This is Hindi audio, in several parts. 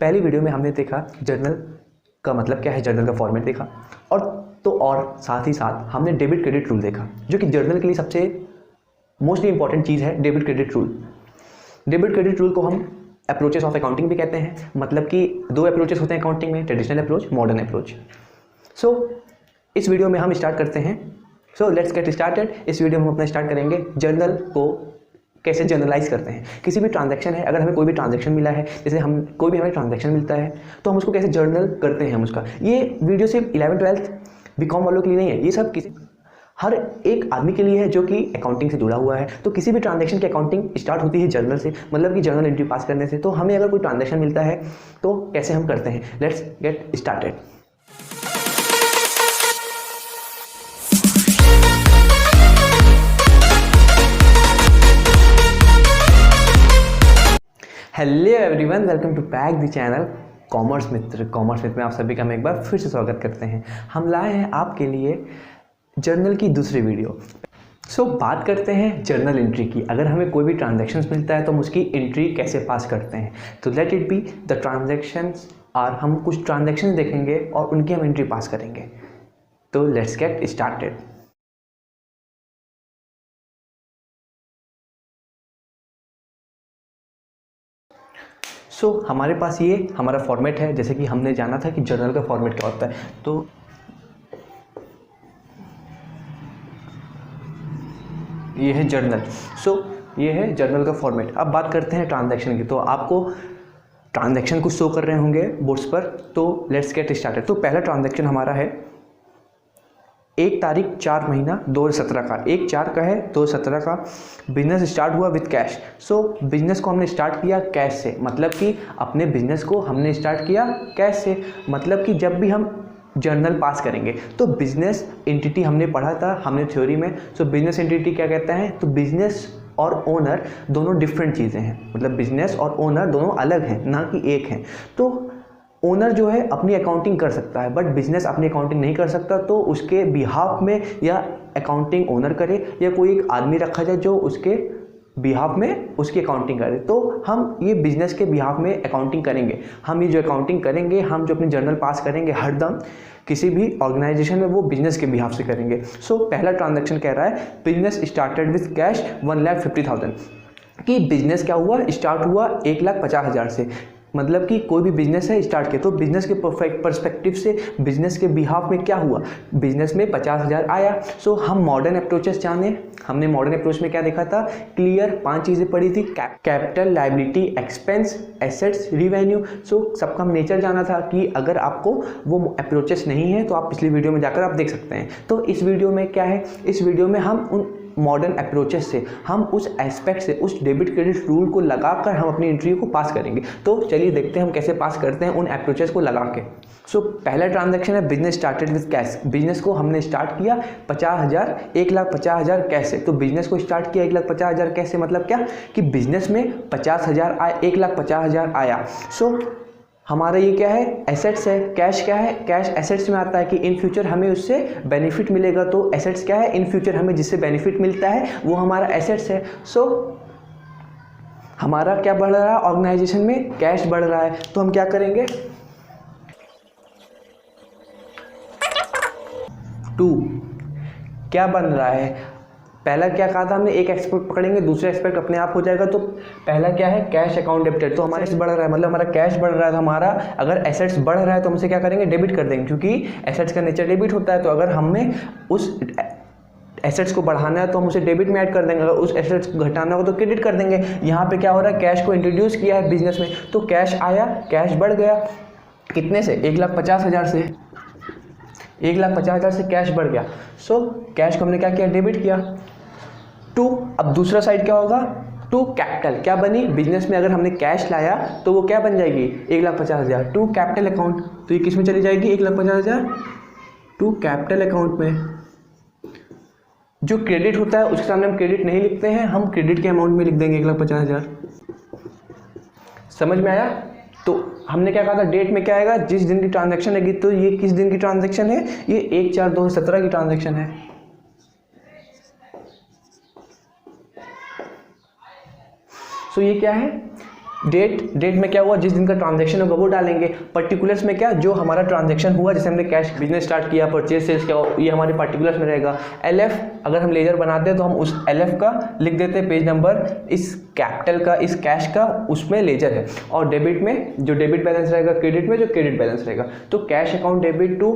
पहली वीडियो में हमने देखा जर्नल का मतलब क्या है, जर्नल का फॉर्मेट देखा, और साथ ही साथ हमने डेबिट क्रेडिट रूल देखा, जो कि जर्नल के लिए सबसे मोस्टली इंपॉर्टेंट चीज़ है। Debit credit rule, debit credit rule को हम अप्रोचेस ऑफ अकाउंटिंग भी कहते हैं। मतलब कि दो अप्रोचेस होते हैं अकाउंटिंग में, ट्रेडिशनल अप्रोच, मॉडर्न अप्रोच। इस वीडियो में हम स्टार्ट करते हैं। Let's get started. इस वीडियो में हम अपना स्टार्ट करेंगे जर्नल को कैसे जर्नलाइज करते हैं। किसी भी ट्रांजैक्शन है, अगर हमें कोई भी ट्रांजैक्शन मिला है, जैसे कोई भी हमें ट्रांजैक्शन मिलता है तो हम उसको कैसे जर्नल करते हैं हम उसका। ये वीडियो सिर्फ 11th-12th बीकॉम वालों के लिए नहीं है, ये सब हर एक आदमी के लिए है जो कि अकाउंटिंग से जुड़ा हुआ है। तो किसी भी ट्रांजैक्शन की अकाउंटिंग स्टार्ट होती है जर्नल से, मतलब कि जर्नल एंट्री पास करने से। तो हमें अगर कोई ट्रांजैक्शन मिलता है तो कैसे हम करते हैं, let's get started. Hello everyone, welcome to back the channel commerce Mitra. Commerce Mitra में आप सभी का हम एक बार फिर से स्वागत करते हैं। हम लाए हैं आपके लिए जर्नल की दूसरी वीडियो। बात करते हैं जर्नल एंट्री की। अगर हमें कोई भी ट्रांजैक्शंस मिलता है तो हम उसकी एंट्री कैसे पास करते हैं। तो let it be the transactions, और हम कुछ ट्रांजैक्शंस देखेंगे और उनकी हम एंट्री पास करेंगे। तो लेट्स गेट स्टार्टेड। हमारे पास ये हमारा फॉर्मेट है। जैसे कि हमने जाना था कि जर्नल का फॉर्मेट क्या होता है, तो ये है जर्नल। ये है जर्नल का फॉर्मेट। अब बात करते हैं ट्रांजैक्शन की। तो आपको ट्रांजैक्शन कुछ शो कर रहे होंगे बोर्ड्स पर। तो लेट्स गेट स्टार्टेड। तो पहला ट्रांजैक्शन हमारा है 1 तारीख 4 महीना 2017 का, 1/4 का है 2017 का। बिजनेस स्टार्ट हुआ विथ कैश। बिजनेस को हमने स्टार्ट किया कैश से, मतलब कि अपने बिजनेस को हमने स्टार्ट किया कैश से। मतलब कि जब भी हम जर्नल पास करेंगे तो बिजनेस एंटिटी हमने पढ़ा था हमने थ्योरी में। बिजनेस एंटिटी क्या कहता है, तो बिजनेस और ओनर दोनों डिफरेंट चीज़ें हैं। मतलब बिजनेस और ओनर दोनों अलग हैं, ना कि एक हैं। तो ओनर जो है अपनी अकाउंटिंग कर सकता है, बट बिजनेस अपनी अकाउंटिंग नहीं कर सकता। तो उसके बिहाफ में या अकाउंटिंग ओनर करे या कोई एक आदमी रखा जाए जो उसके बिहाफ में उसकी अकाउंटिंग करे। तो हम ये बिजनेस के बिहाफ में अकाउंटिंग करेंगे। हम ये जो अकाउंटिंग करेंगे, हम जो अपनी जर्नल पास करेंगे हरदम किसी भी ऑर्गेनाइजेशन में, वो बिजनेस के बिहाफ से करेंगे। पहला ट्रांजैक्शन कह रहा है बिजनेस स्टार्टेड विथ कैश 1,50,000 कि बिजनेस क्या हुआ, स्टार्ट हुआ 1,50,000 से। मतलब कि कोई भी बिजनेस है स्टार्ट किया, तो बिजनेस के पर्सपेक्टिव से बिजनेस के बिहाफ में क्या हुआ, बिजनेस में 50,000 आया। हम मॉडर्न अप्रोचेस जाने। हमने मॉडर्न अप्रोच में क्या देखा था, क्लियर 5 चीज़ें पढ़ी थी, capital, liability, expense, assets, revenue. सबका नेचर जाना था कि अगर आपको वो अप्रोचेस नहीं है तो आप पिछली वीडियो में जाकर आप देख सकते हैं। तो इस वीडियो में क्या है, इस वीडियो में हम उन मॉडर्न अप्रोचेस से, हम उस एस्पेक्ट से, उस डेबिट क्रेडिट रूल को लगाकर हम अपनी एंट्री को पास करेंगे। तो चलिए देखते हैं हम कैसे पास करते हैं उन अप्रोचेस को लगा के। पहला ट्रांजैक्शन है business started with cash. Business को हमने स्टार्ट किया 50,000, 1,50,000 कैश से। तो बिजनेस को स्टार्ट किया 1,50,000 कैश से, मतलब क्या कि बिजनेस में 50,000 आया, 1,50,000 आया। हमारा ये क्या है, एसेट्स है। कैश क्या है, कैश एसेट्स में आता है कि इन फ्यूचर हमें उससे बेनिफिट मिलेगा। तो एसेट्स क्या है, इन फ्यूचर हमें जिससे बेनिफिट मिलता है वो हमारा एसेट्स है। हमारा क्या बढ़ रहा है, ऑर्गेनाइजेशन में कैश बढ़ रहा है। तो हम क्या करेंगे, 2 क्या बन रहा है, पहला क्या कहा था हमने, एक एस्पेक्ट पकड़ेंगे, दूसरा एस्पेक्ट अपने आप हो जाएगा। तो पहला क्या है, कैश अकाउंट डेबिटेड। तो हमारा बढ़ रहा है, मतलब हमारा कैश बढ़ रहा है। तो हमारा अगर एसेट्स बढ़ रहा है तो हमसे क्या करेंगे, डेबिट कर देंगे, क्योंकि एसेट्स का नेचर डेबिट होता है। तो अगर हमें उस एसेट्स को बढ़ाना है तो हम उसे डेबिट में ऐड कर देंगे, अगर उस एसेट्स को घटाना हो तो क्रेडिट कर देंगे। यहाँ पे क्या हो रहा है, कैश को इंट्रोड्यूस किया है बिजनेस में, तो कैश आया, कैश बढ़ गया कितने से, 1,50,000 से। 1,50,000 से कैश बढ़ गया। कैश को हमने क्या किया, डेबिट किया। 2, अब दूसरा साइड क्या होगा, 2 कैपिटल क्या बनी, बिजनेस में अगर हमने कैश लाया तो वो क्या बन जाएगी, 1,50,000। 2 कैपिटल अकाउंट, तो ये किस में चली जाएगी, 1,50,000 2 कैपिटल अकाउंट में। जो क्रेडिट होता है उसके सामने हम क्रेडिट नहीं लिखते हैं, हम क्रेडिट के अमाउंट में लिख देंगे 1,50,000। समझ में आया। तो हमने क्या कहा था, डेट में क्या आएगा, जिस दिन की ट्रांजैक्शन है। तो ये किस दिन की ट्रांजैक्शन है, ये 1/4/2017 की ट्रांजैक्शन है। ये क्या है, डेट में क्या हुआ, जिस दिन का ट्रांजैक्शन होगा वो डालेंगे। पर्टिकुलर्स में क्या, जो हमारा ट्रांजैक्शन हुआ, जैसे हमने कैश बिजनेस स्टार्ट किया, परचेज सेल्स क्या, ये हमारे पर्टिकुलर्स में रहेगा। LF अगर हम लेजर बनाते हैं तो हम उस LF का लिख देते हैं पेज नंबर, इस कैपिटल का, इस कैश का, उसमें लेजर है। और डेबिट में जो डेबिट बैलेंस रहेगा, क्रेडिट में जो क्रेडिट बैलेंस रहेगा। तो cash account debit to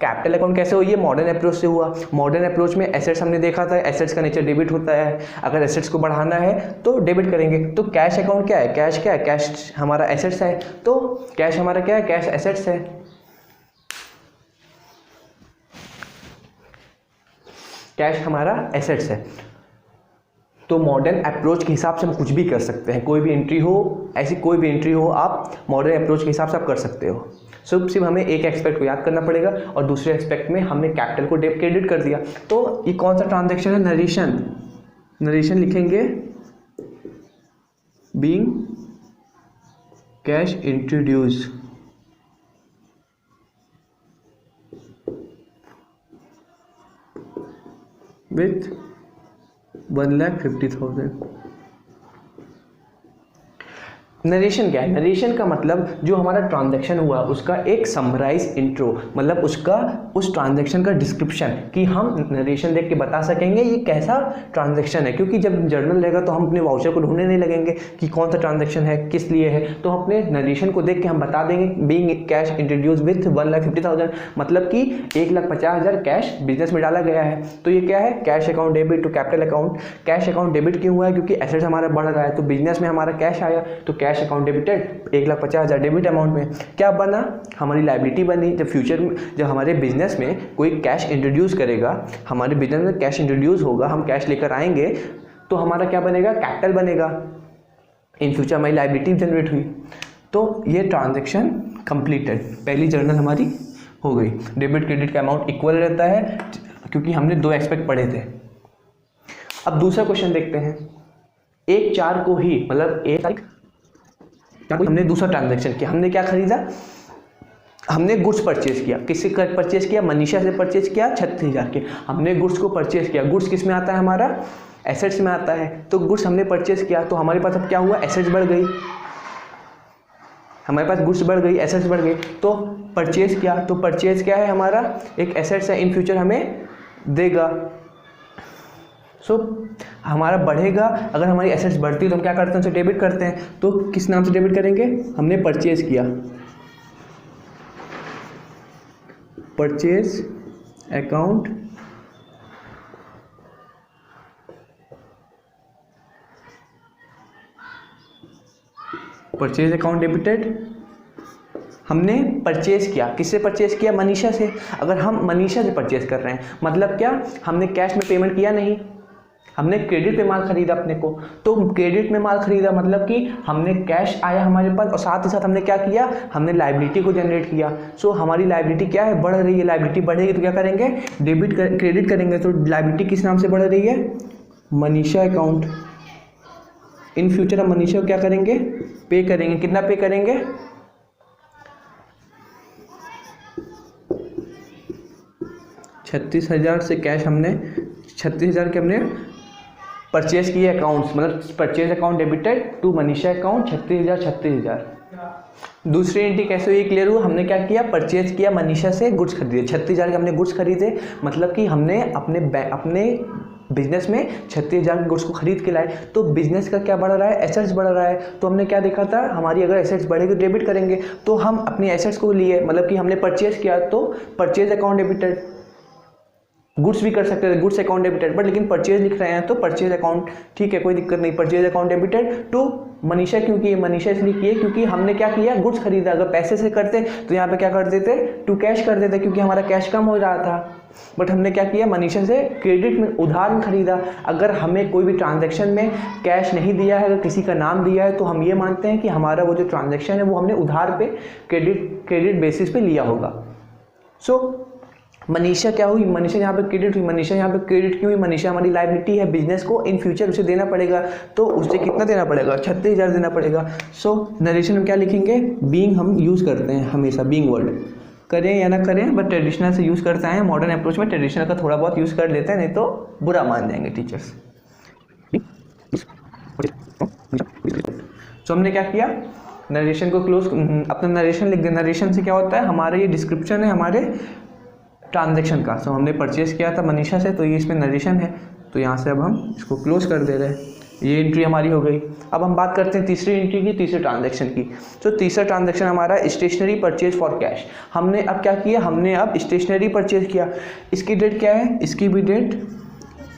capital account कैसे हुई है, मॉडर्न अप्रोच से हुआ। मॉडर्न अप्रोच में एसेट्स हमने देखा था, एसेट्स का नेचर डेबिट होता है, अगर एसेट्स को बढ़ाना है तो डेबिट करेंगे। तो कैश अकाउंट क्या है, कैश क्या है, कैश हमारा एसेट्स है, तो कैश हमारा क्या है, कैश एसेट्स है। कैश हमारा एसेट्स है। तो मॉडर्न अप्रोच के हिसाब से हम कुछ भी कर सकते हैं, कोई भी एंट्री हो, ऐसी कोई भी एंट्री हो, आप मॉडर्न अप्रोच के हिसाब से आप कर सकते हो। सिर्फ हमें एक एक्सपेक्ट को याद करना पड़ेगा और दूसरे एक्सपेक्ट में हमने कैपिटल को क्रेडिट कर दिया। तो ये कौन सा ट्रांजैक्शन है, नरेशन। नरेशन लिखेंगे being cash introduce with 1,50,000। Narration क्या है, नरेशन का मतलब जो हमारा ट्रांजैक्शन हुआ उसका एक समराइज इंट्रो, मतलब उसका उस ट्रांजैक्शन का डिस्क्रिप्शन, कि हम नरेशन देख के बता सकेंगे ये कैसा ट्रांजैक्शन है। क्योंकि जब जर्नल रहेगा तो हम अपने वाउचर को ढूंढने नहीं लगेंगे कि कौन सा ट्रांजैक्शन है, किस लिए है, तो हम अपने नरेशन को देख के हम बता देंगे बीइंग कैश इंट्रोड्यूस विथ 1,50,000, मतलब कि 1,50,000 कैश बिजनेस में डाला गया है। तो ये क्या है, cash account debit to capital account. Cash account debit क्यों हुआ है, क्योंकि एसेट्स हमारा बढ़ रहा है, तो बिजनेस में हमारा कैश आया, तो cash account debited 1,50,000 debit amount में क्या बना, हमारी लायबिलिटी बनी। जब फ्यूचर में जब हमारे बिजनेस में कोई कैश इंट्रोड्यूस करेगा, हमारे बिजनेस में कैश इंट्रोड्यूस होगा, हम कैश लेकर आएंगे, तो हमारा क्या बनेगा, कैपिटल बनेगा। इन फ्यूचर हमारी लायबिलिटी जनरेट हुई। तो ये ट्रांजैक्शन कंप्लीटेड, पहली जर्नल हमारी हो गई। डेबिट क्रेडिट का अमाउंट इक्वल रहता है क्योंकि हमने 2 एस्पेक्ट पढ़े थे। अब दूसरा क्वेश्चन देखते हैं। 1/4 को ही, मतलब 1 हमने दूसरा ट्रांजैक्शन किया, हमने क्या खरीदा, हमने गुड्स परचेज किया। किससे परचेज किया, मनीषा से परचेज किया 36,000 के। हमने गुड्स को परचेज किया, गुड्स किस में आता है, हमारा एसेट्स में आता है। तो गुड्स हमने परचेज किया, तो हमारे पास अब क्या हुआ, एसेट्स बढ़ गई, हमारे पास गुड्स बढ़ गई, एसेट्स बढ़ गई। तो परचेज किया, तो परचेज क्या है, हमारा एक एसेट्स है, इन फ्यूचर हमें देगा। हमारा बढ़ेगा। अगर हमारी एसेट्स बढ़ती है तो हम क्या करते हैं, उसे डेबिट करते हैं। तो किस नाम से डेबिट करेंगे, हमने परचेज किया, purchase account purchase account debited. हमने परचेज किया, किससे परचेज किया, मनीषा से। अगर हम मनीषा से परचेज कर रहे हैं, मतलब क्या, हमने कैश में पेमेंट किया नहीं, हमने क्रेडिट पे माल खरीदा अपने को। तो क्रेडिट में माल खरीदा मतलब कि हमने कैश आया हमारे पास, और साथ ही साथ हमने क्या किया, हमने लायबिलिटी को जनरेट किया। सो हमारी लायबिलिटी क्या है, बढ़ रही है। लायबिलिटी बढ़ेगी तो क्या करेंगे, क्रेडिट करेंगे। तो लायबिलिटी किस नाम से बढ़ रही है, मनीषा अकाउंट। इन फ्यूचर हम मनीषा को क्या करेंगे, पे करेंगे। कितना पे करेंगे, 36,000 से कैश हमने 36,000 के हमने परचेज किए अकाउंट्स, मतलब purchase account debited to Manisha account 36,000। दूसरी एंट्री कैसे हुई, क्लियर हुआ। हमने क्या किया, परचेज किया, मनीषा से गुड्स खरीदे, 36,000 के हमने गुड्स खरीदे, मतलब कि हमने अपने बिजनेस में 36,000 गुड्स को खरीद के लाए। तो बिजनेस का क्या बढ़ रहा है, एसेट्स बढ़ रहा है। तो हमने क्या देखा था, हमारी अगर एसेट्स बढ़ेगी तो डेबिट करेंगे। तो हम अपनी एसेट्स को लिए, मतलब कि हमने परचेज किया, तो परचेज अकाउंट डेबिटेड। गुड्स भी कर सकते थे, गुड्स अकाउंट डेबिटेड, बट लेकिन परचेज लिख रहे हैं तो परचेज अकाउंट, ठीक है, कोई दिक्कत नहीं। Purchase account debited to Manisha, क्योंकि मनीषा इसलिए किए क्योंकि हमने क्या किया, गुड्स खरीदा। अगर पैसे से करते तो यहाँ पे क्या कर देते, टू कैश कर देते, क्योंकि हमारा कैश कम हो रहा था। बट हमने क्या किया, मनीषा से क्रेडिट में, उधार में खरीदा। अगर हमें कोई भी ट्रांजैक्शन में कैश नहीं दिया है, अगर किसी का नाम दिया है, तो हम ये मानते हैं कि हमारा वो जो ट्रांजैक्शन है वो हमने उधार पे क्रेडिट बेसिस पे लिया होगा। सो मनीषा क्या हुई, मनीषा यहाँ पे क्रेडिट हुई। मनीषा यहाँ पे क्रेडिट क्यों हुई, मनीषा हमारी लायबिलिटी है, बिजनेस को इन फ्यूचर उसे देना पड़ेगा। तो उसे कितना देना पड़ेगा, 36,000 देना पड़ेगा। सो नरेशन में क्या लिखेंगे, बीइंग हम यूज़ करते हैं हमेशा, बीइंग वर्ड करें या ना करें, बट ट्रेडिशनल से यूज़ करते हैं। मॉडर्न अप्रोच में ट्रेडिशनल का थोड़ा बहुत यूज़ कर लेते हैं, नहीं तो बुरा मान जाएंगे टीचर्स। सो हमने क्या किया, नरेशन को क्लोज, अपना नरेशन लिख दिया। नरेशन से क्या होता है, हमारा ये डिस्क्रिप्शन है हमारे ट्रांजैक्शन का। सो हमने परचेज किया था मनीषा से, तो ये इसमें नरेशन है, तो यहाँ से अब हम इसको क्लोज कर दे रहे हैं। ये एंट्री हमारी हो गई। अब हम बात करते हैं तीसरी एंट्री की, तीसरे ट्रांजैक्शन की। तो तीसरा ट्रांजैक्शन हमारा स्टेशनरी परचेज फॉर कैश। हमने अब क्या किया, हमने अब स्टेशनरी परचेज किया। इसकी डेट क्या है, इसकी भी डेट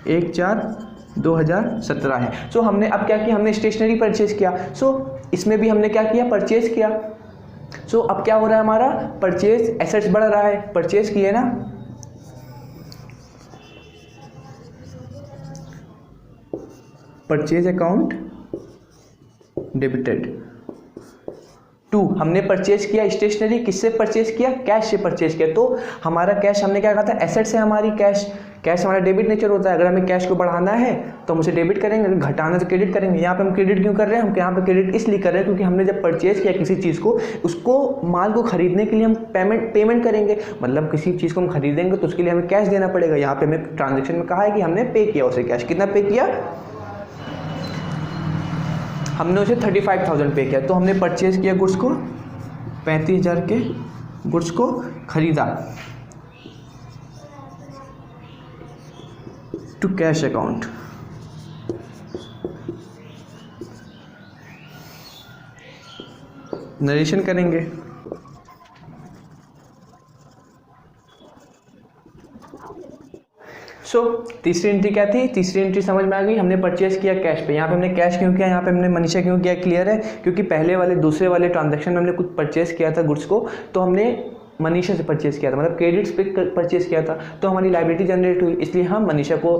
1/4/2017 है। सो हमने अब क्या किया, हमने स्टेशनरी परचेज किया। सो इसमें भी हमने क्या किया, परचेज किया। सो अब क्या हो रहा है, हमारा परचेज एसेट्स बढ़ रहा है, परचेज किए ना, परचेज अकाउंट डेबिटेड। 2, हमने परचेज किया स्टेशनरी, किससे परचेज किया, कैश से परचेज किया। तो हमारा कैश हमने क्या कहा था, एसेट्स है हमारी, कैश हमारा डेबिट नेचर होता है। अगर हमें कैश को बढ़ाना है तो हम उसे डेबिट करेंगे, अगर घटाना तो क्रेडिट करेंगे। यहाँ पे हम क्रेडिट क्यों कर रहे हैं, हम यहाँ पे क्रेडिट इसलिए कर रहे हैं क्योंकि हमने जब परचेज किया किसी चीज़ को, उसको माल को खरीदने के लिए हम पेमेंट करेंगे, मतलब किसी चीज़ को हम खरीदेंगे तो उसके लिए हमें कैश देना पड़ेगा। यहाँ पे हमें ट्रांजेक्शन में कहा है कि हमने पे किया उसे कैश। कितना पे किया, हमने उसे 35,000 पे किया। तो हमने परचेज किया गुड्स को, 35,000 के गुड्स को खरीदा टू कैश अकाउंट। नरेशन करेंगे। सो तीसरी एंट्री क्या थी, तीसरी एंट्री समझ में आ गई, हमने परचेज किया कैश पे। यहाँ पे हमने कैश क्यों किया, यहाँ पे हमने मनीषा क्यों किया, क्लियर है, क्योंकि पहले वाले दूसरे वाले ट्रांजैक्शन में हमने कुछ परचेज किया था गुड्स को, तो हमने मनीषा से परचेज किया था, मतलब क्रेडिट्स पे परचेज किया था, तो हमारी लायबिलिटी जनरेट हुई, इसलिए हम मनीषा को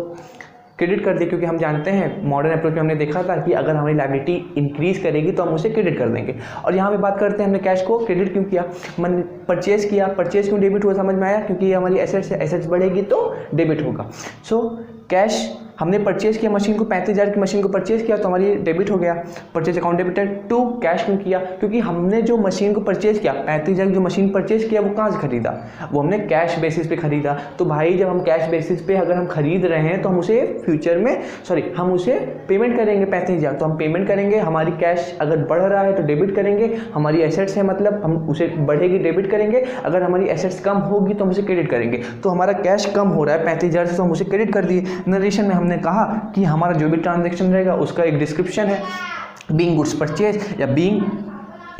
क्रेडिट कर दिए। क्योंकि हम जानते हैं मॉडर्न अप्रोच में हमने देखा था कि अगर हमारी लायबिलिटी इंक्रीज करेगी तो हम उसे क्रेडिट कर देंगे। और यहाँ पे बात करते हैं हमने कैश को क्रेडिट क्यों किया, परचेज किया, परचेज क्यों डेबिट हुआ, समझ में आया, क्योंकि ये हमारी एसेट्स है, एसेट्स बढ़ेगी तो डेबिट होगा। सो कैश हमने परचेज किया मशीन को, 35,000 की मशीन को परचेज किया तो हमारी डेबिट हो गया, परचेज अकाउंट डेबिटेड। 2, कैश क्यों किया, क्योंकि हमने जो मशीन को परचेज किया, 35,000 की जो मशीन परचेज किया वो कहाँ से खरीदा, वो हमने कैश बेसिस पे खरीदा। तो भाई जब हम कैश बेसिस पे अगर हम खरीद रहे हैं तो हम उसे फ्यूचर में हम उसे पेमेंट करेंगे 35,000, तो हम पेमेंट करेंगे। हमारी कैश अगर बढ़ रहा है तो डेबिट करेंगे, हमारी एसेट्स है मतलब हम उसे बढ़ेगी डेबिट करेंगे, अगर हमारी एसेट्स कम होगी तो हम उसे क्रेडिट करेंगे। तो हमारा कैश कम हो रहा है 35,000 से, तो हम उसे क्रेडिट कर दिए। नरेशन में हमने कहा कि हमारा जो भी ट्रांजैक्शन रहेगा उसका एक डिस्क्रिप्शन है, बीइंग गुड्स परचेज या being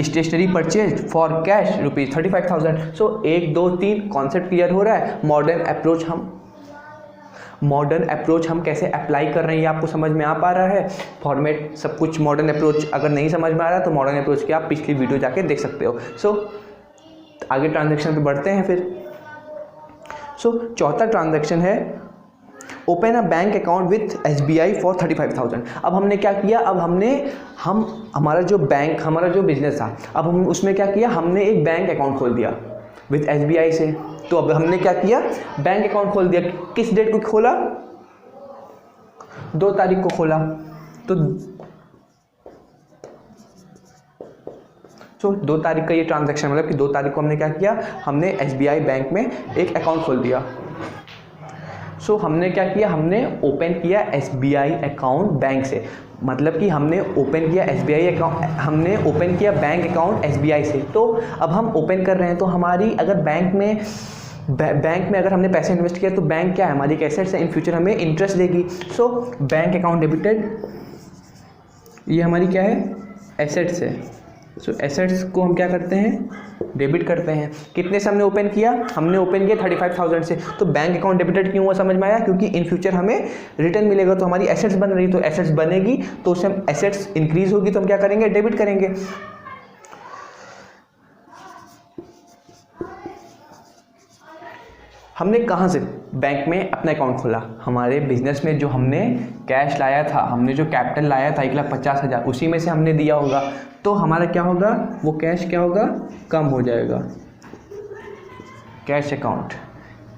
stationery purchase for cash ₹35,000। So 1, 2, 3 concept clear हो रहा है। मॉडर्न अप्रोच हम कैसे अप्लाई कर रहे हैं ये आपको समझ में आ पा रहा है, फॉर्मेट सब कुछ। मॉडर्न अप्रोच अगर नहीं समझ में आ रहा तो मॉडर्न अप्रोच की आप पिछली वीडियो जाके देख सकते हो। सो आगे ट्रांजैक्शन पे बढ़ते हैं फिर। सो चौथा ट्रांजैक्शन है open a bank account with SBI for 35,000। अब हमने क्या किया, अब हमारा जो बिजनेस था, अब हम उसमें क्या किया, हमने एक बैंक अकाउंट खोल दिया विथ SBI से। तो अब हमने क्या किया, बैंक अकाउंट खोल दिया। किस डेट को खोला, 2 तारीख को खोला। तो 2 तारीख का ये ट्रांजैक्शन, मतलब कि 2 तारीख को हमने क्या किया, हमने SBI बैंक में एक अकाउंट खोल दिया। हमने क्या किया, हमने ओपन किया SBI अकाउंट बैंक से, मतलब कि हमने ओपन किया SBI अकाउंट, हमने ओपन किया बैंक अकाउंट SBI से। तो अब हम ओपन कर रहे हैं तो हमारी अगर बैंक में अगर हमने पैसे इन्वेस्ट किया तो बैंक क्या है, हमारी एक एसेट्स है, इन फ्यूचर हमें इंटरेस्ट देगी। सो बैंक अकाउंट डेबिटेड, ये हमारी क्या है, एसेट्स है। सो एसेट्स को हम क्या करते हैं, डेबिट करते हैं। कितने से हमने ओपन किया, हमने ओपन किया 35,000 से। तो बैंक अकाउंट डेबिटेड क्यों हुआ समझ में आया, क्योंकि इन फ्यूचर हमें रिटर्न मिलेगा, तो हमारी एसेट्स बन रही, तो एसेट्स बनेगी तो उससे हम एसेट्स इंक्रीज होगी तो हम क्या करेंगे, डेबिट करेंगे। हमने कहाँ से बैंक में अपना अकाउंट खोला, हमारे बिजनेस में जो हमने कैश लाया था, हमने जो कैपिटल लाया था 1,50,000, उसी में से हमने दिया होगा। तो हमारा क्या होगा, वो कैश क्या होगा, कम हो जाएगा। कैश अकाउंट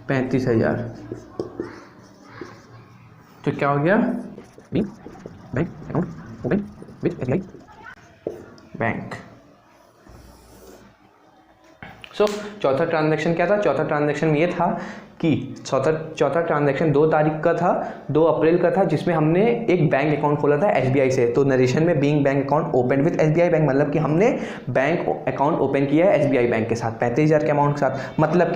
35,000, तो क्या हो गया, bank account open with SBI bank. चौथा ट्रांजैक्शन क्या था, चौथा ट्रांजैक्शन ये था कि चौथा ट्रांजैक्शन 2 तारीख का था, 2 अप्रैल का था, जिसमें हमने एक बैंक अकाउंट खोला था SBI से। तो नरेशन में being bank account open with SBI bank, मतलब कि हमने बैंक अकाउंट ओपन किया है SBI बैंक के साथ 35,000 के अमाउंट के साथ। मतलब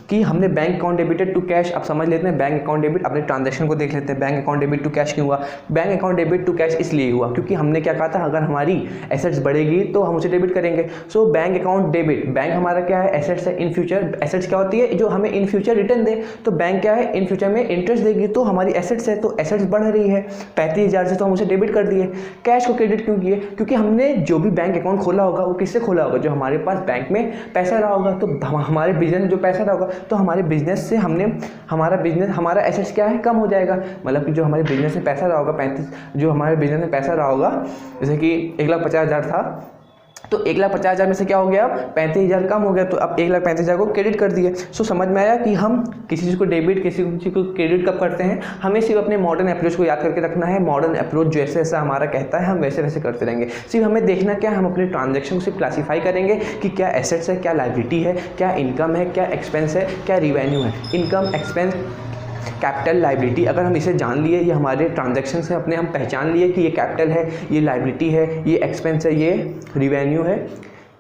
कि हमने bank account debited to cash. अब समझ लेते हैं बैंक अकाउंट डेबिट, अपने ट्रांजेक्शन को देख लेते हैं। Bank account debit to cash क्यों हुआ? Bank account debit to cash इसलिए हुआ क्योंकि हमने क्या कहा था, अगर हमारी एसेट्स बढ़ेगी तो हम उसे डेबिट करेंगे। So bank account debit, bank हमारा क्या है, एसेट्स है। इन फ्यूचर एसेट्स क्या होती है, जो हमें इन फ्यूचर रिटर्न दे। तो बैंक क्या है, इन फ्यूचर में इंटरेस्ट देगी, तो हमारी एसेट्स है, तो एसेट्स बढ़ रही है 35,000 से, तो हम उसे डेबिट कर दिए। कैश को क्रेडिट क्यों किए? क्योंकि हमने जो भी बैंक अकाउंट खोला होगा वो किससे खोला होगा, जो हमारे पास बैंक में पैसा रहा होगा। तो हमारे बिजनेस में जो पैसा रहा होगा, तो हमारे बिजनेस से हमारा एसेट्स क्या है, कम हो जाएगा। मतलब कि जो हमारे बिजनेस में पैसा रहा होगा जो हमारे बिजनेस में पैसा रहा होगा, जैसे कि 1,50,000 था, तो 1,50,000 में से क्या हो गया, 35,000 कम हो गया, तो अब 1,35,000 को क्रेडिट कर दिए। सो समझ में आया कि हम किसी चीज़ को डेबिट, किसी चीज़ को क्रेडिट कब करते हैं। हमें सिर्फ अपने मॉडर्न अप्रोच को याद करके रखना है। मॉडर्न अप्रोच जैसे जैसा हमारा कहता है हम वैसे वैसे करते रहेंगे। सिर्फ हमें देखना क्या, हम अपने ट्रांजेक्शन को सिर्फ क्लासीफाई करेंगे कि क्या एसेट्स है, क्या लायबिलिटी है, क्या इनकम है, क्या एक्सपेंस है, क्या रिवेन्यू है। इनकम, एक्सपेंस, कैपिटल, लाइबिलिटी, अगर हम इसे जान लिए, ये हमारे ट्रांजैक्शन से अपने हम पहचान लिए कि ये कैपिटल है, ये लाइबिलिटी है, ये एक्सपेंस है, ये रिवेन्यू है,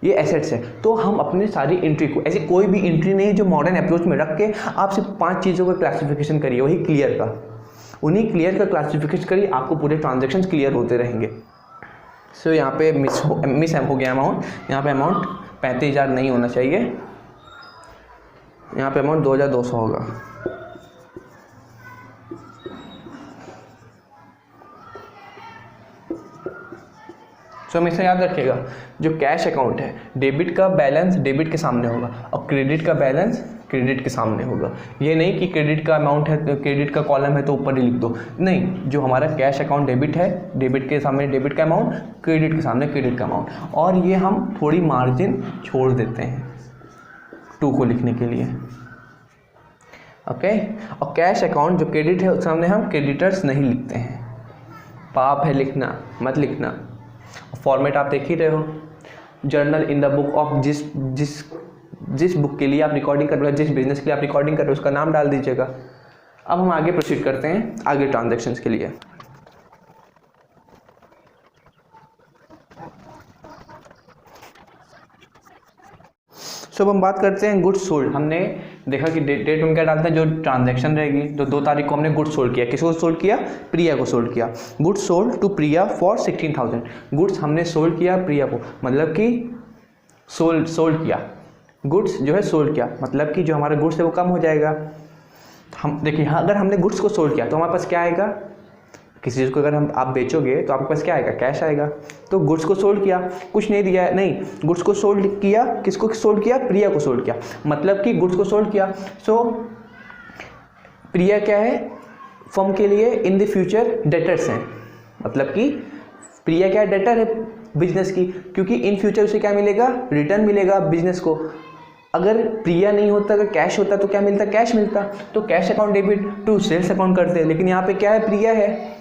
ये एसेट्स है, तो हम अपने सारी एंट्री को, ऐसी कोई भी एंट्री नहीं जो मॉडर्न अप्रोच में रख के आप सिर्फ 5 चीज़ों का क्लासिफिकेशन करिए, वही क्लियर का, उन्हीं क्लियर का क्लासिफिकेशन करिए, आपको पूरे ट्रांजैक्शन क्लियर होते रहेंगे। सो यहाँ पे मिस हो गया अमाउंट, यहाँ पे अमाउंट 35,000 नहीं होना चाहिए, यहाँ पे अमाउंट 2,200 होगा। सो हमेशा याद रखिएगा, जो कैश अकाउंट है, डेबिट का बैलेंस डेबिट के सामने होगा और क्रेडिट का बैलेंस क्रेडिट के सामने होगा। ये नहीं कि क्रेडिट का अमाउंट है, क्रेडिट का कॉलम है तो ऊपर ही लिख दो, नहीं। जो हमारा कैश अकाउंट डेबिट है, डेबिट के सामने डेबिट का अमाउंट, क्रेडिट के सामने क्रेडिट का अमाउंट, और ये हम थोड़ी मार्जिन छोड़ देते हैं 2 को लिखने के लिए, ओके। और कैश अकाउंट जो क्रेडिट है उसके सामने हम क्रेडिटर्स नहीं लिखते हैं, पाप है लिखना, मत लिखना। फॉर्मेट आप देख ही रहे हो, journal in the book of जिस बुक के लिए आप रिकॉर्डिंग कर रहे हो, जिस बिजनेस के लिए आप रिकॉर्डिंग कर रहे हो, उसका नाम डाल दीजिएगा। अब हम आगे प्रोसीड करते हैं आगे ट्रांजैक्शंस के लिए। सो अब हम बात करते हैं गुड्स सोल्ड। हमने देखा कि डेट में क्या डालते हैं, जो ट्रांजैक्शन रहेगी, तो 2 तारीख को हमने गुड्स सोल्ड किया। किसको सोल्ड किया? प्रिया को सोल्ड किया। Goods sold to Priya for 16,000। Goods हमने सोल्ड किया प्रिया को, मतलब कि सोल्ड किया, गुड्स जो है सोल्ड किया, मतलब कि जो हमारा गुड्स है वो कम हो जाएगा। हम देखिए, अगर हमने गुड्स को सोल्ड किया तो हमारे पास क्या आएगा, किसी चीज़ को अगर आप बेचोगे तो आपके पास क्या आएगा, कैश आएगा। तो गुड्स को सोल्ड किया, कुछ नहीं दिया है, नहीं, गुड्स को सोल्ड किया, किसको सोल्ड किया? प्रिया को सोल्ड किया, मतलब कि गुड्स को सोल्ड किया। सो प्रिया क्या है, फर्म के लिए इन द फ्यूचर डेटर्स हैं, मतलब कि प्रिया क्या है, डेटर है बिजनेस की, क्योंकि इन फ्यूचर उसे क्या मिलेगा, रिटर्न मिलेगा बिजनेस को। अगर प्रिया नहीं होता, अगर कैश होता तो क्या मिलता, कैश मिलता। तो cash account debit to sales account करते हैं, लेकिन यहाँ पे क्या है, प्रिया है,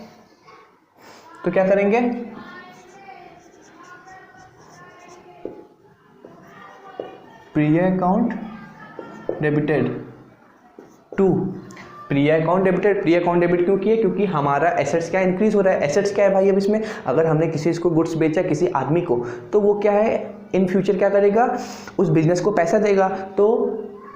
तो क्या करेंगे, Priya account debited to Priya account debited. Priya account debit क्यों किए, क्योंकि हमारा एसेट्स क्या इंक्रीज हो रहा है। एसेट्स क्या है भाई, अब इसमें अगर हमने किसी को गुड्स बेचा किसी आदमी को, तो वो क्या है, इन फ्यूचर क्या करेगा, उस बिजनेस को पैसा देगा, तो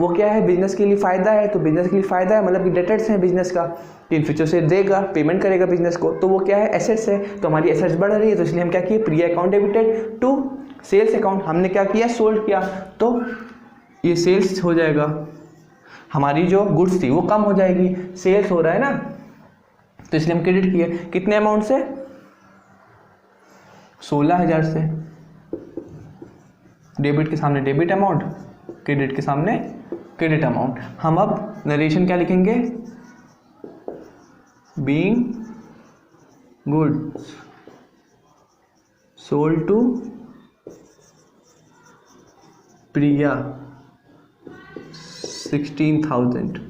वो क्या है, बिजनेस के लिए फ़ायदा है, तो बिजनेस के लिए फ़ायदा है, मतलब कि डेटर्स हैं बिजनेस का, इन फ्यूचर से देगा, पेमेंट करेगा बिजनेस को, तो वो क्या है, एसेट्स है, तो हमारी एसेट्स बढ़ रही है, तो इसलिए हम क्या किए, Priya account debited to sales account, हमने क्या किया, सोल्ड किया, तो ये सेल्स हो जाएगा, हमारी जो गुड्स थी वो कम हो जाएगी, सेल्स हो रहा है ना, तो इसलिए हम क्रेडिट किए, कितने अमाउंट से, 16,000 से। डेबिट के सामने डेबिट अमाउंट, क्रेडिट के सामने क्रेडिट अमाउंट। हम अब नरेशन क्या लिखेंगे, being goods sold to Priya 16,000।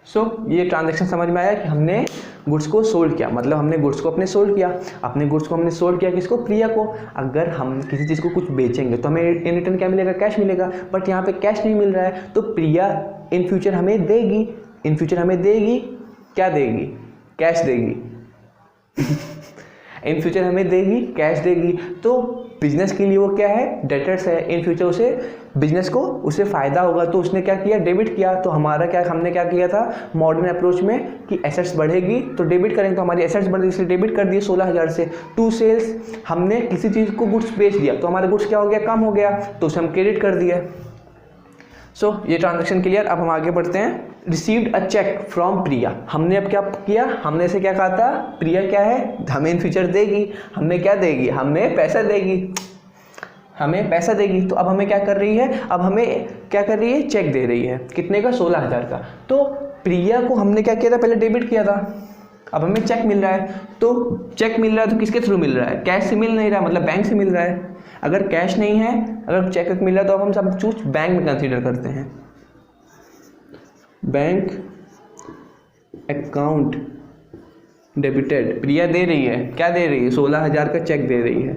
So ये ट्रांजैक्शन समझ में आया कि हमने गुड्स को सोल्ड किया, मतलब हमने गुड्स को अपने सोल्ड किया, अपने गुड्स को हमने सोल्ड किया, किसको, प्रिया को। अगर हम किसी चीज़ को कुछ बेचेंगे तो हमें इन रिटर्न क्या मिलेगा, कैश मिलेगा, बट यहाँ पे कैश नहीं मिल रहा है, तो प्रिया इन फ्यूचर हमें देगी, इन फ्यूचर हमें देगी, क्या देगी, कैश देगी इन फ्यूचर हमें देगी, कैश देगी। तो बिजनेस के लिए वो क्या है, डेटर्स है। इन फ्यूचर उसे बिजनेस को उसे फ़ायदा होगा तो उसने क्या किया, डेबिट किया। तो हमारा क्या, हमने क्या किया था मॉडर्न अप्रोच में कि एसेट्स बढ़ेगी तो डेबिट करेंगे, तो हमारी एसेट्स बढ़ेगी इसलिए डेबिट कर दिए 16,000 से। टू सेल्स, हमने किसी चीज़ को गुड्स बेच दिया तो हमारा गुड्स क्या हो गया, कम हो गया, तो उसे हम क्रेडिट कर दिया। सो ये ट्रांजेक्शन क्लियर। अब हम आगे बढ़ते हैं। रिसीव्ड अ चेक फ्रॉम प्रिया, हमने अब क्या किया, हमने से क्या कहा था, प्रिया क्या है, हमें इन फ्यूचर देगी, हमें क्या देगी, हमें पैसा देगी, हमें पैसा देगी। तो अब हमें क्या कर रही है, अब हमें क्या कर रही है, चेक दे रही है, कितने का, 16,000 का। तो प्रिया को हमने क्या किया था, पहले डेबिट किया था, अब हमें चेक मिल रहा है। तो चेक मिल रहा है तो किसके थ्रू मिल रहा है, कैश से मिल नहीं रहा, मतलब बैंक से मिल रहा है। अगर कैश नहीं है, अगर चेक मिल रहा है तो अब हम सब कुछ बैंक में कंसीडर करते हैं। बैंक अकाउंट डेबिटेड, प्रिया दे रही है, क्या दे रही है, 16,000 का चेक दे रही है।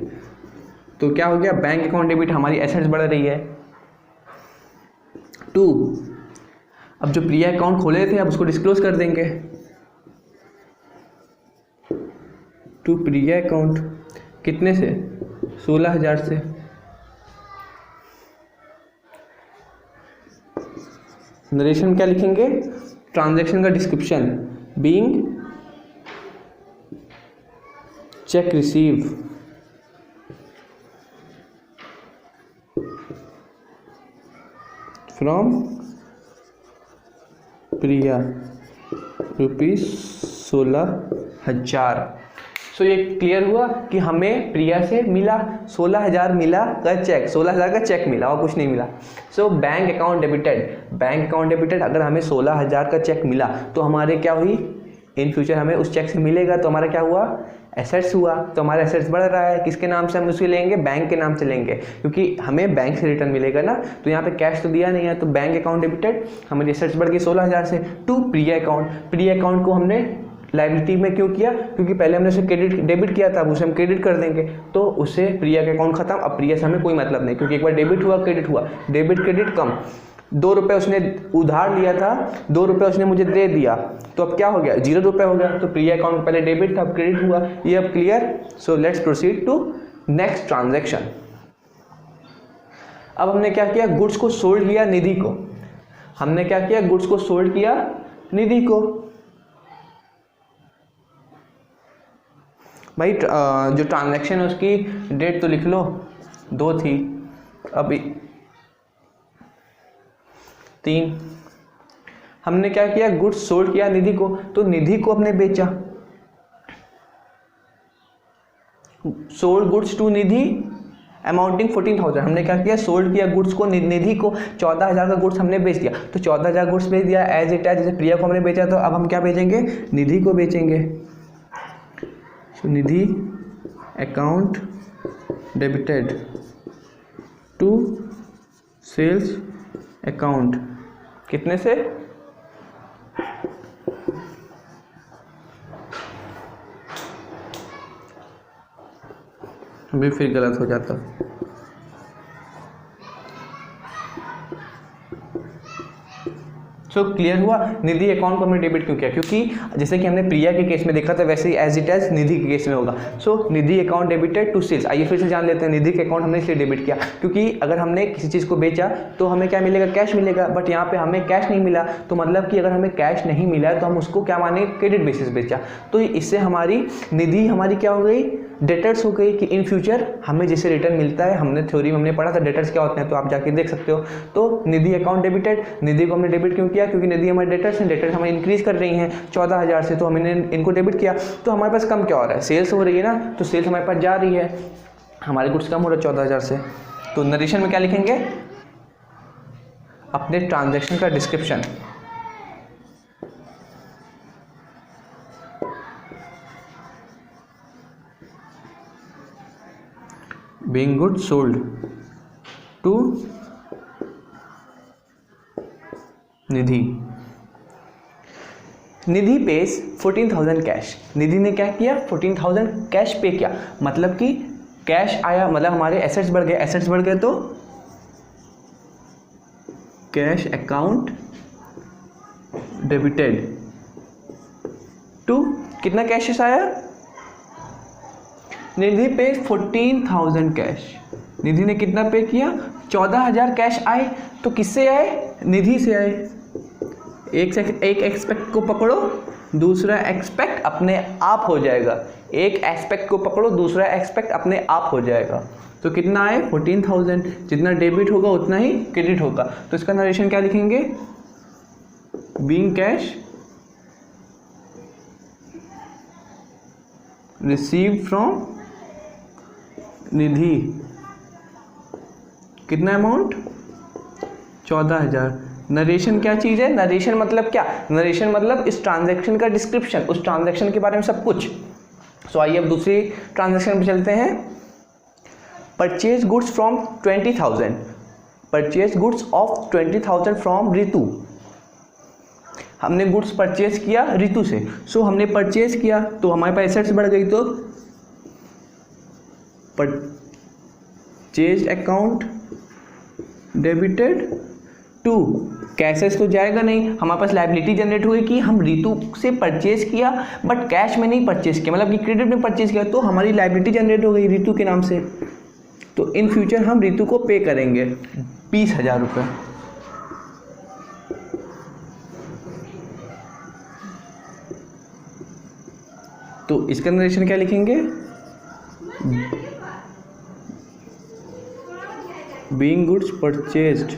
तो क्या हो गया, बैंक अकाउंट डेबिट, हमारी एसेट्स बढ़ रही है। 2, अब जो प्रिया अकाउंट खोले थे अब उसको डिस्क्लोज कर देंगे। टू प्रिया अकाउंट कितने से, 16,000 से। नरेशन क्या लिखेंगे, ट्रांजैक्शन का description, being cheque receive from Priya ₹16,000। So ये क्लियर हुआ कि हमें प्रिया से मिला 16,000 मिला का चेक, 16,000 का चेक मिला और कुछ नहीं मिला। So bank account debited, bank account debited, अगर हमें 16,000 का चेक मिला तो हमारे क्या हुई, इन फ्यूचर हमें उस चेक से मिलेगा तो हमारा क्या हुआ, एसेट्स हुआ। तो हमारा एसेट्स बढ़ रहा है, किसके नाम से हम उसे लेंगे, बैंक के नाम से लेंगे, क्योंकि हमें बैंक से रिटर्न मिलेगा ना। तो यहाँ पे कैश तो दिया नहीं है, तो बैंक अकाउंट डेबिटेड, हमारी एसेट्स बढ़ गई 16,000 से। To Priya account, Priya account को हमने लायबिलिटी में क्यों किया, क्योंकि पहले हमने उसे क्रेडिट डेबिट किया था, अब उसे हम क्रेडिट कर देंगे, तो उससे प्रिया का अकाउंट खत्म। अब प्रिया से हमें कोई मतलब नहीं, क्योंकि एक बार डेबिट हुआ क्रेडिट हुआ, डेबिट क्रेडिट कम। 2 रुपये उसने उधार लिया था, 2 रुपये उसने मुझे दे दिया, तो अब क्या हो गया, 0 रुपये हो गया। तो प्रिया अकाउंट पहले डेबिट था, अब क्रेडिट हुआ, ये अब clear. So let's proceed to next transaction. अब हमने क्या किया, गुड्स को सोल्ड किया निधि को, हमने क्या किया, गुड्स को सोल्ड किया निधि को। भाई जो ट्रांजैक्शन है उसकी डेट तो लिख लो, 2 थी, अभी 3। हमने क्या किया, गुड्स सोल्ड किया निधि को, तो निधि को हमने बेचा, sold goods to Nidhi amounting 14,000। हमने क्या किया, सोल्ड किया गुड्स को निधि को, 14,000 का गुड्स हमने बेच दिया। तो 14,000 गुड्स बेच दिया एज इट एज, जैसे प्रिया को हमने बेचा, तो अब हम क्या बेचेंगे, निधि को बेचेंगे। Nidhi account debited to sales account, कितने से, अभी फिर गलत हो जाता। सो क्लियर हुआ, निधि अकाउंट को हमने डेबिट क्यों किया, क्योंकि जैसे कि हमने प्रिया के केस में देखा था वैसे ही एज इट एज निधि के केस में होगा। सो निधि अकाउंट डेबिटेड टू सेल्स। आइए फिर से जान लेते हैं, निधि के अकाउंट हमने इसलिए डेबिट किया क्योंकि अगर हमने किसी चीज़ को बेचा तो हमें क्या मिलेगा, कैश मिलेगा, बट यहाँ पे हमें कैश नहीं मिला। तो मतलब कि अगर हमें कैश नहीं मिला तो हम उसको क्या माने, क्रेडिट बेसिस बेचा। तो इससे हमारी निधि हमारी क्या हो गई, डेटर्स हो गई, कि इन फ्यूचर हमें जैसे रिटर्न मिलता है, हमने थ्योरी में हमने पढ़ा था डेटर्स क्या होते हैं, तो आप जाके देख सकते हो। तो निधि अकाउंट डेबिटेड, निधि को हमने डेबिट क्यों किया, क्योंकि निधि हमारे डेटर्स हैं, डेटर्स हमें इंक्रीज कर रही हैं 14,000 से, तो हमने इनको डेबिट किया। तो हमारे पास कम क्या हो रहा है, सेल्स हो रही है ना, तो सेल्स हमारे पास जा रही है, हमारे गुड्स कम हो रहा है 14,000 से। तो नरेशन में क्या लिखेंगे, अपने ट्रांजैक्शन का description, being goods sold to Nidhi. Nidhi pays 14,000 cash, Nidhi ने क्या किया, 14,000 कैश पे किया, मतलब कि कैश आया, मतलब हमारे एसेट्स बढ़ गए, एसेट्स बढ़ गए तो कैश अकाउंट डेबिटेड टू, कितना कैश आया, निधि पे 14,000 कैश, निधि ने कितना पे किया, 14,000 कैश आए, तो किससे आए, निधि से आए। एक एक्सपेक्ट को पकड़ो, दूसरा एक्सपेक्ट अपने आप हो जाएगा, एक एक्सपेक्ट को पकड़ो, दूसरा एक्सपेक्ट अपने आप हो जाएगा। तो कितना आए, 14,000, जितना डेबिट होगा उतना ही क्रेडिट होगा। तो इसका नरेशन क्या लिखेंगे, बीइंग कैश रिसीव्ड फ्रॉम निधि, कितना अमाउंट, 14,000। नरेशन क्या चीज़ है, नरेशन मतलब क्या, नरेशन मतलब इस ट्रांजैक्शन का डिस्क्रिप्शन, उस ट्रांजैक्शन के बारे में सब कुछ। सो आइए अब दूसरी ट्रांजैक्शन पे चलते हैं। Purchase goods from 20,000, purchase goods of 20,000 from Ritu, हमने गुड्स परचेज किया रितु से। सो हमने परचेज किया तो हमारे पास एसेट्स बढ़ गई, तो परचेज अकाउंट डेबिटेड टू, कैशेस तो जाएगा नहीं, हमारे पास लायबिलिटी जनरेट हुई कि हम रितु से परचेज किया बट कैश में नहीं परचेज किया, मतलब कि क्रेडिट में परचेज किया, तो हमारी लायबिलिटी जनरेट हो गई रितु के नाम से। तो इन फ्यूचर हम रितु को पे करेंगे 20,000 रुपये। तो इसका नरेशन क्या लिखेंगे, बीइंग गुड्स परचेज्ड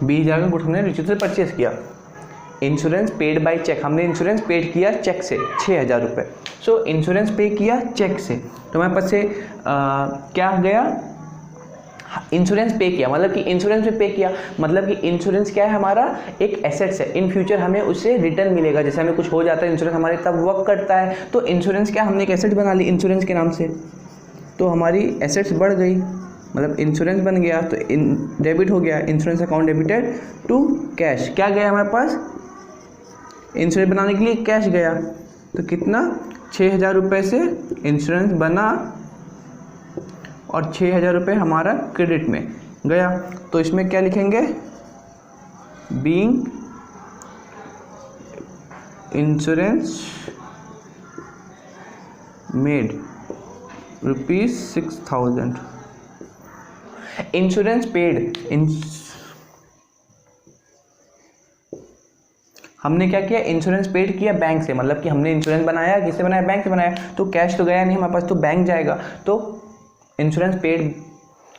$20,000 का गुड्स हमने रितु से परचेज किया। इंश्योरेंस पेड बाय चेक, हमने इंश्योरेंस पेड किया चेक से 6,000 रुपये। सो इंश्योरेंस पे किया चेक से, तो हमारे पास से क्या गया, इंश्योरेंस पे किया, मतलब कि इंश्योरेंस पे किया, मतलब कि इंश्योरेंस क्या है, हमारा एक एसेट्स है, इन फ्यूचर हमें उससे रिटर्न मिलेगा, जैसे हमें कुछ हो जाता है इंश्योरेंस हमारे तब वर्क करता है। तो इंश्योरेंस क्या, हमने एक एसेट बना ली इंश्योरेंस के नाम से, तो हमारी एसेट्स बढ़ गई, मतलब इंश्योरेंस बन गया, तो डेबिट हो गया, insurance account debited to cash, क्या गया हमारे पास, इंश्योरेंस बनाने के लिए कैश गया, तो कितना, 6,000 रुपये से इंश्योरेंस बना और 6,000 रुपये हमारा क्रेडिट में गया। तो इसमें क्या लिखेंगे, being insurance made ₹6,000, insurance paid, हमने क्या किया, इंश्योरेंस पेड किया बैंक से, मतलब कि हमने इंश्योरेंस बनाया, किससे बनाया, बैंक से बनाया, तो कैश तो गया नहीं हमारे पास, तो बैंक जाएगा। तो insurance paid,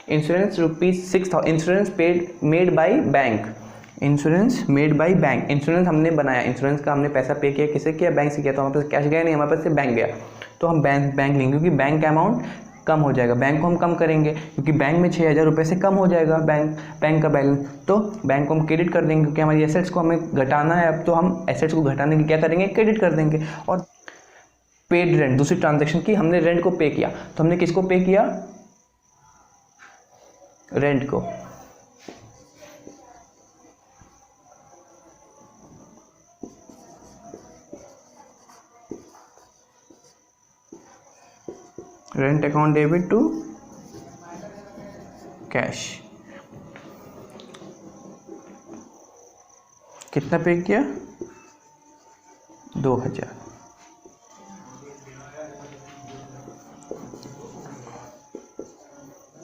insurance ₹6,000, insurance paid made by bank, insurance made by bank, insurance हमने बनाया, इंश्योरेंस का हमने पैसा पे किया, किससे किया, बैंक से किया, तो हमारे पास कैश गया नहीं, हमारे पास से बैंक गया, तो हम बैंक लेंगे, क्योंकि बैंक का अमाउंट कम हो जाएगा, बैंक को हम कम करेंगे, क्योंकि बैंक में 6,000 रुपये से कम हो जाएगा बैंक का बैलेंस, तो बैंक को हम क्रेडिट कर देंगे, क्योंकि हमारी एसेट्स को हमें घटाना है अब, तो हम एसेट्स को घटाने की क्या करेंगे, क्रेडिट कर देंगे। और पेड रेंट, दूसरी ट्रांजैक्शन की, हमने रेंट को पे किया, तो हमने किसको पे किया, रेंट को, rent account debit to cash, कितना पे किया, 2,000।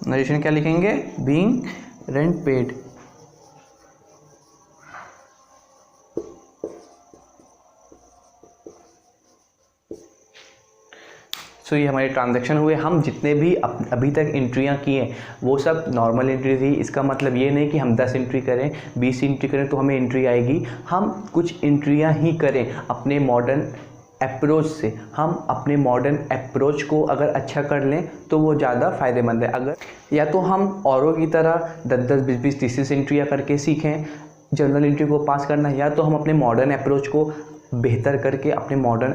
नरेशन क्या लिखेंगे, बीइंग रेंट पेड, सो ये हमारे ट्रांजैक्शन हुए। हम जितने भी अभी तक एंट्रियाँ की हैं वो सब नॉर्मल एंट्री थी। इसका मतलब ये नहीं कि हम 10 एंट्री करें, 20 एंट्री करें तो हमें एंट्री आएगी। हम कुछ एंट्रियाँ ही करें अपने मॉडर्न अप्रोच से। हम अपने मॉडर्न अप्रोच को अगर अच्छा कर लें तो वो ज़्यादा फ़ायदेमंद है। अगर या तो हम औरों की तरह 10-10, 20-20, 30-30 एंट्रियाँ करके सीखें जर्नल एंट्री को पास करना, या तो हम अपने मॉडर्न अप्रोच को बेहतर करके अपने मॉडर्न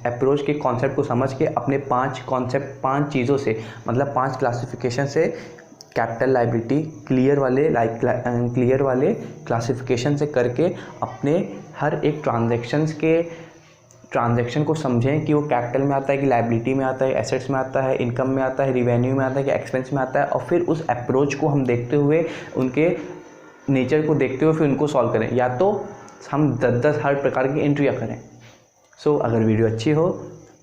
अप्रोच के कॉन्सेप्ट को समझ के अपने 5 चीज़ों से, मतलब 5 क्लासिफिकेशन से, कैपिटल लायबिलिटी क्लियर वाले क्लासिफिकेशन से करके अपने हर एक ट्रांजैक्शंस के ट्रांजैक्शन को समझें कि वो कैपिटल में आता है कि लायबिलिटी में आता है, एसेट्स में आता है, इनकम में आता है, रिवेन्यू में आता है कि एक्सपेंस में आता है, और फिर उस अप्रोच को हम देखते हुए, उनके नेचर को देखते हुए फिर उनको सॉल्व करें, या तो हम 10-10 हर प्रकार की एंट्रियाँ करें। सो अगर वीडियो अच्छी हो,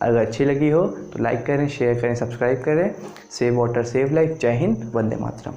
अगर अच्छी लगी हो तो लाइक करें, शेयर करें, सब्सक्राइब करें। Save water save life. जय हिंद, वंदे मातरम।